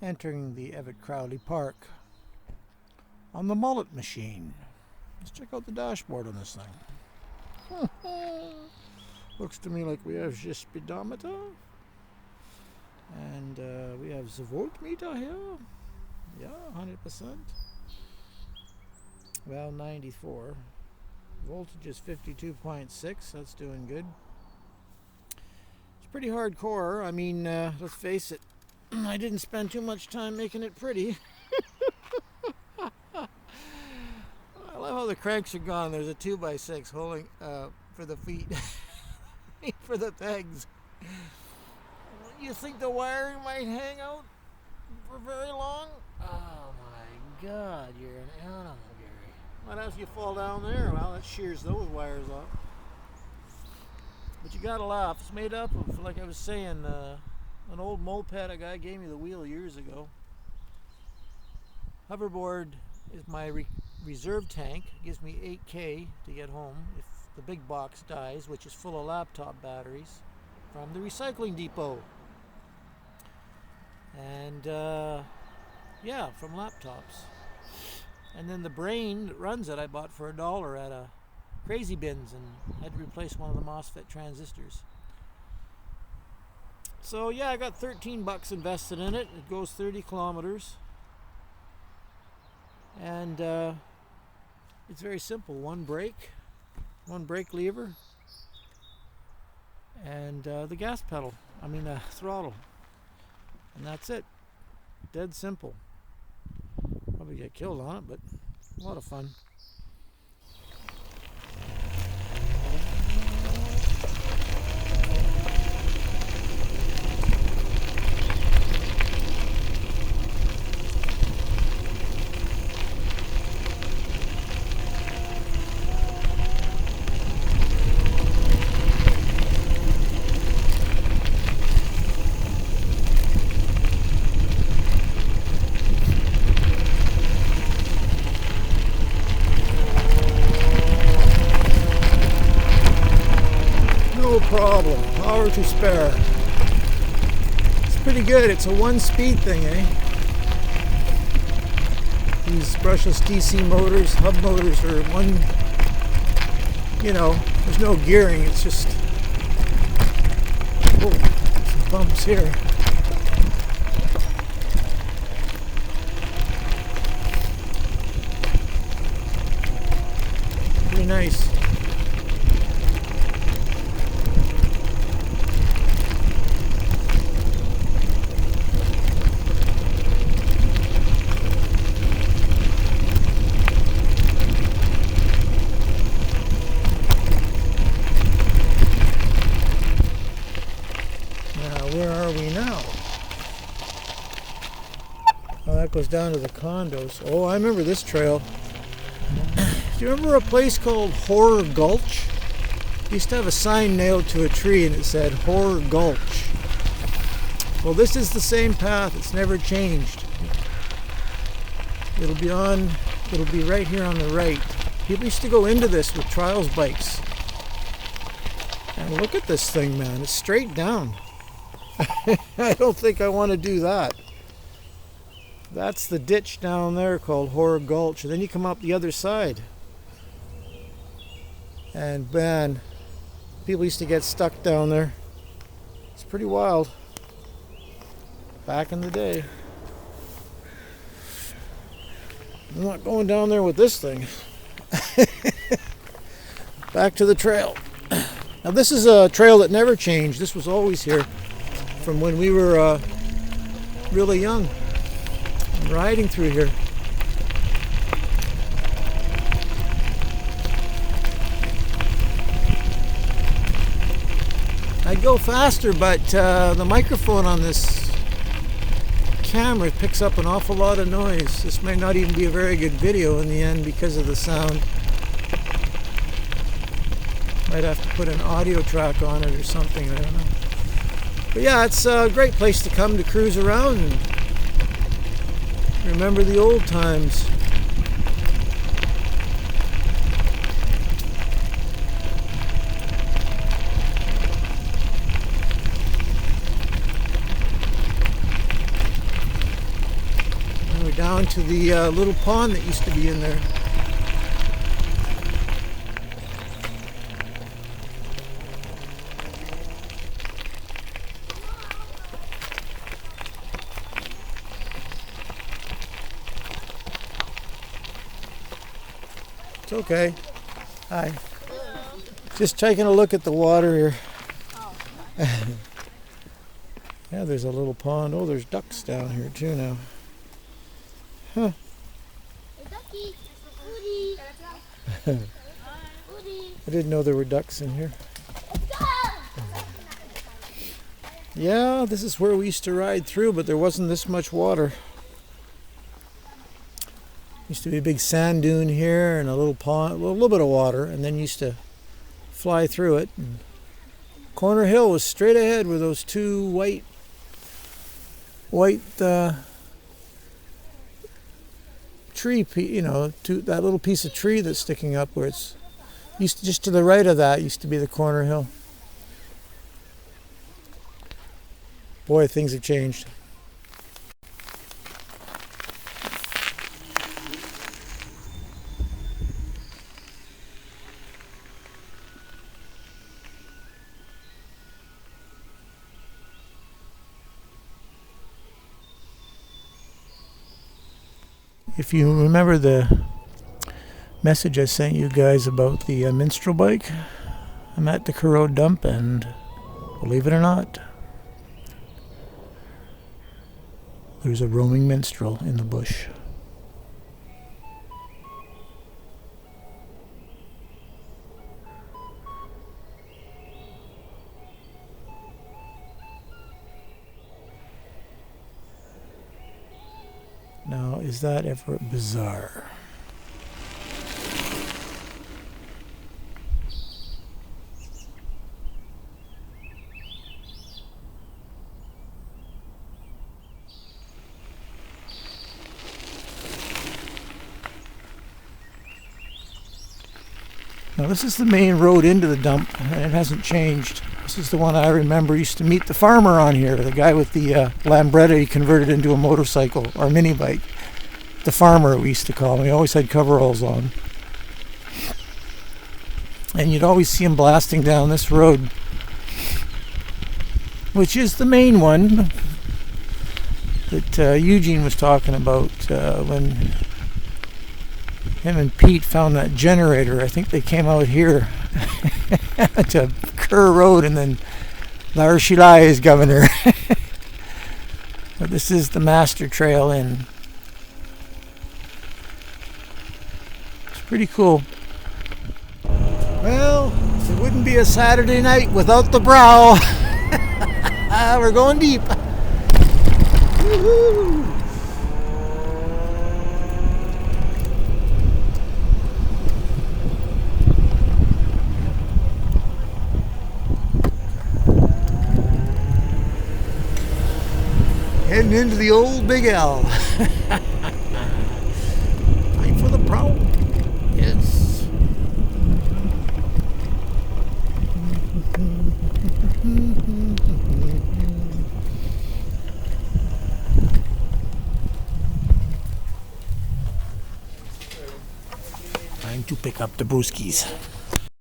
Entering the Everett Crowley Park on the Mullet machine. Let's check out the dashboard on this thing. Looks to me like we have the speedometer, and we have the voltmeter here. Yeah, 100%. Well, 94. Voltage is 52.6. That's doing good. It's pretty hardcore. I mean, let's face it, I didn't spend too much time making it pretty. I love how the cranks are gone. There's a 2x6 holding for the feet, for the pegs. You think the wiring might hang out for very long? Oh my God, you're an animal, Gary. What else you fall down there? Well, that shears those wires off. But you gotta laugh. It's made up of, like I was saying, an old moped a guy gave me the wheel years ago. Hoverboard is my reserve tank. It gives me 8K to get home if the big box dies, which is full of laptop batteries from the recycling depot. And yeah, from laptops. And then the brain that runs it I bought for $1 at a Crazy Bins and had to replace one of the Mosfet transistors. So yeah, I got 13 bucks invested in it. It goes 30 kilometers. And it's very simple. One brake lever, and the gas pedal. I mean throttle. And that's it. Dead simple. Probably get killed on it, but a lot of fun. No problem. Power to spare. It's pretty good. It's a one-speed thing, eh? These brushless DC motors, hub motors, are one, you know, there's no gearing. It's just, oh, some bumps here. Pretty nice. Where are we now? Oh, that goes down to the condos. Oh, I remember this trail. Do you remember a place called Horror Gulch? It used to have a sign nailed to a tree and it said Horror Gulch. Well, this is the same path. It's never changed. It'll be right here on the right. People used to go into this with trials bikes. And look at this thing, man. It's straight down. I don't think I want to do that. That's the ditch down there called Horror Gulch. And then you come up the other side. And man, people used to get stuck down there. It's pretty wild. Back in the day. I'm not going down there with this thing. Back to the trail. Now this is a trail that never changed. This was always here from when we were really young, riding through here. I'd go faster, but the microphone on this camera picks up an awful lot of noise. This may not even be a very good video in the end because of the sound. Might have to put an audio track on it or something, I don't know. But yeah, it's a great place to come to cruise around and remember the old times. down to the little pond that used to be in there. It's okay. Hi. Just taking a look at the water here. Yeah, there's a little pond. Oh, there's ducks down here too now. Huh. I didn't know there were ducks in here. Yeah, this is where we used to ride through, but there wasn't this much water. Used to be a big sand dune here and a little pond, well, a little bit of water, and then used to fly through it. And Corner Hill was straight ahead with those two white tree, you know, that little piece of tree that's sticking up where it's used to, just to the right of that used to be the Corner Hill. Boy, things have changed. If you remember the message I sent you guys about the minstrel bike, I'm at the Kerr dump, and believe it or not, there's a roaming minstrel in the bush. Now, is that ever bizarre? Now, this is the main road into the dump, and it hasn't changed. This is the one I remember used to meet the farmer on here, the guy with the Lambretta he converted into a motorcycle or mini bike. The farmer, we used to call him. He always had coveralls on. And you'd always see him blasting down this road, which is the main one that Eugene was talking about when him and Pete found that generator. I think they came out here to Kerr Road, and then Larry Shilai is governor. But this is the master trail in. It's pretty cool. Well, it wouldn't be a Saturday night without the brow. We're going deep. Woo-hoo. Heading into the old Big L. Time for the prow. Yes. Time to pick up the brewskis.